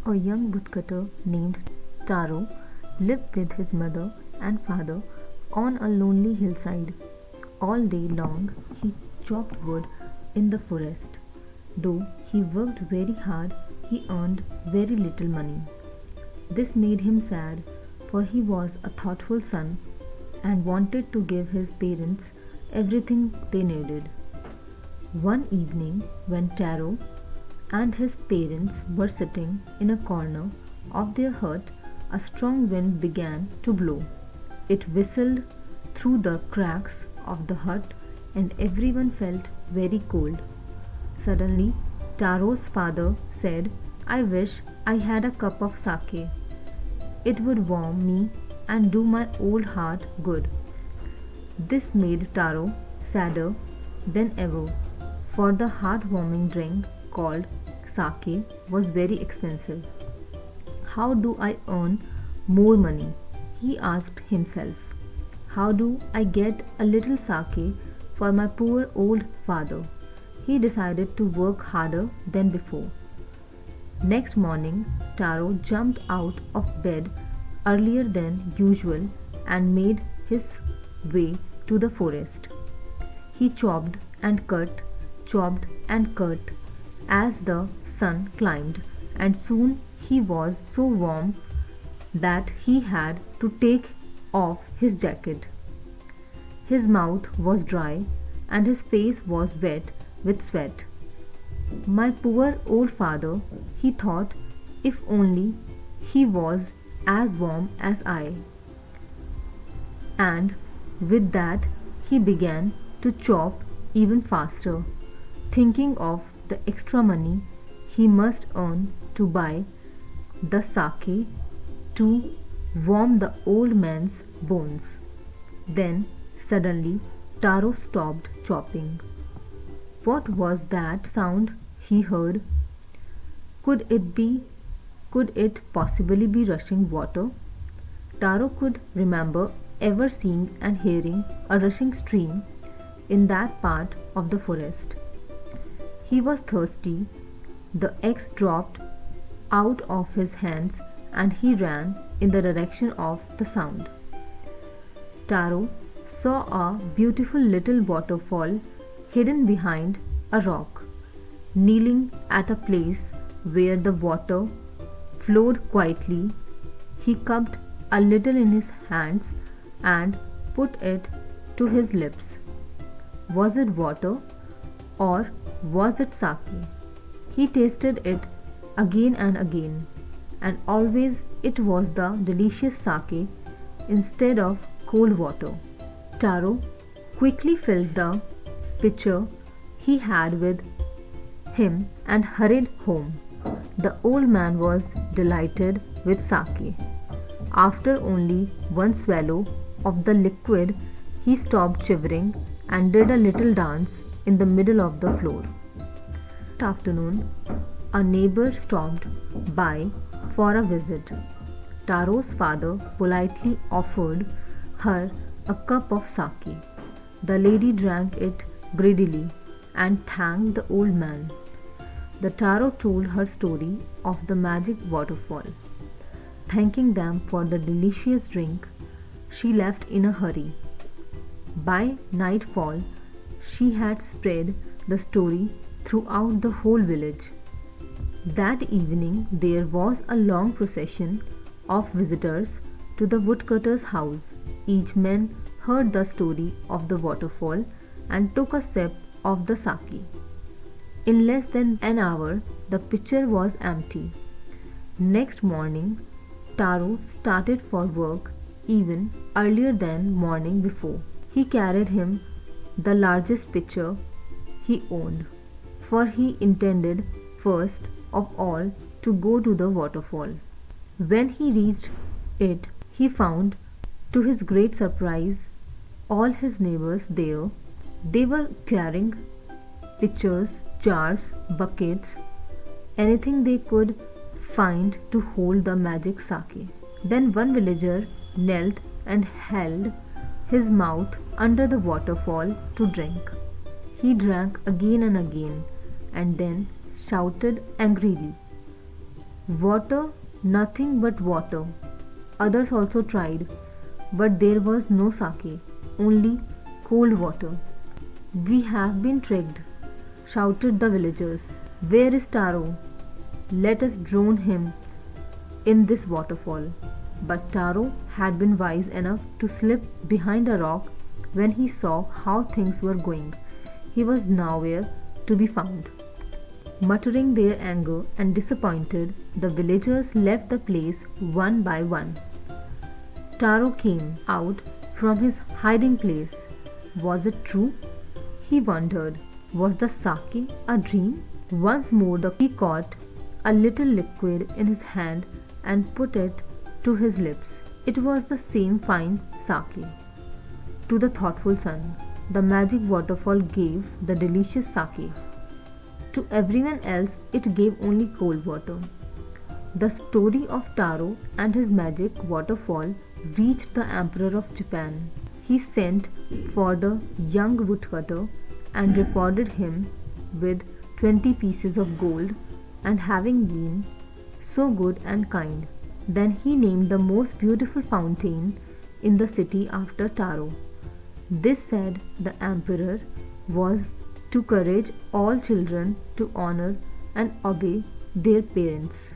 A young woodcutter named Taro lived with his mother and father on a lonely hillside. All day long he chopped wood in the forest. Though he worked very hard, he earned very little money. This made him sad, for he was a thoughtful son and wanted to give his parents everything they needed. One evening, when Taro and his parents were sitting in a corner of their hut, a strong wind began to blow. It whistled through the cracks of the hut, and everyone felt very cold. Suddenly, Taro's father said, I wish I had a cup of sake. It would warm me and do my old heart good. This made Taro sadder than ever, for the heartwarming drink called sake was very expensive. How do I earn more money? He asked himself. How do I get a little sake for my poor old father? He decided to work harder than before. Next morning, Taro jumped out of bed earlier than usual and made his way to the forest. He chopped and cut as the sun climbed, and soon he was so warm that he had to take off his jacket. His mouth was dry and his face was wet with sweat. My poor old father, he thought, if only he was as warm as I. And with that, he began to chop even faster, thinking of the extra money he must earn to buy the sake to warm the old man's bones. Then suddenly Taro stopped chopping. What was that sound he heard? Could it be could it possibly be rushing water? Taro could remember ever seeing and hearing a rushing stream in that part of the forest. He was thirsty. The axe dropped out of his hands and he ran in the direction of the sound. Taro saw a beautiful little waterfall hidden behind a rock. Kneeling at a place where the water flowed quietly, he cupped a little in his hands and put it to his lips. Was it water or was it sake? He tasted it again and again, and always it was the delicious sake instead of cold water. Taro quickly filled the pitcher he had with him and hurried home. The old man was delighted with sake. After only one swallow of the liquid, he stopped shivering and did a little dance in the middle of the floor. That afternoon, a neighbor stopped by for a visit. Taro's father politely offered her a cup of sake. The lady drank it greedily and thanked the old man. The Taro told her story of the magic waterfall. Thanking them for the delicious drink, she left in a hurry. By nightfall, she had spread the story throughout the whole village. That evening, there was a long procession of visitors to the woodcutter's house. Each man heard the story of the waterfall and took a sip of the sake. In less than an hour, the pitcher was empty. Next morning, Taro started for work even earlier than morning before. He carried him the largest pitcher he owned, for he intended first of all to go to the waterfall. When he reached it, he found, to his great surprise, all his neighbors there. They were carrying pitchers, jars, buckets, anything they could find to hold the magic sake. Then one villager knelt and held his mouth under the waterfall to drink. He drank again and again and then shouted angrily, Water, nothing but water. Others also tried, but there was no sake, only cold water. We have been tricked, shouted the villagers. Where is Taro? Let us drown him in this waterfall. But Taro had been wise enough to slip behind a rock when he saw how things were going. He was nowhere to be found. Muttering their anger and disappointed, the villagers left the place one by one. Taro came out from his hiding place. Was it true? He wondered. Was the sake a dream? Once more he caught a little liquid in his hand and put it to his lips. It was the same fine sake. To the thoughtful son, the magic waterfall gave the delicious sake. To everyone else, it gave only cold water. The story of Taro and his magic waterfall reached the Emperor of Japan. He sent for the young woodcutter and rewarded him with 20 pieces of gold, and having been so good and kind, then he named the most beautiful fountain in the city after Taro. This, said the emperor, was to encourage all children to honor and obey their parents.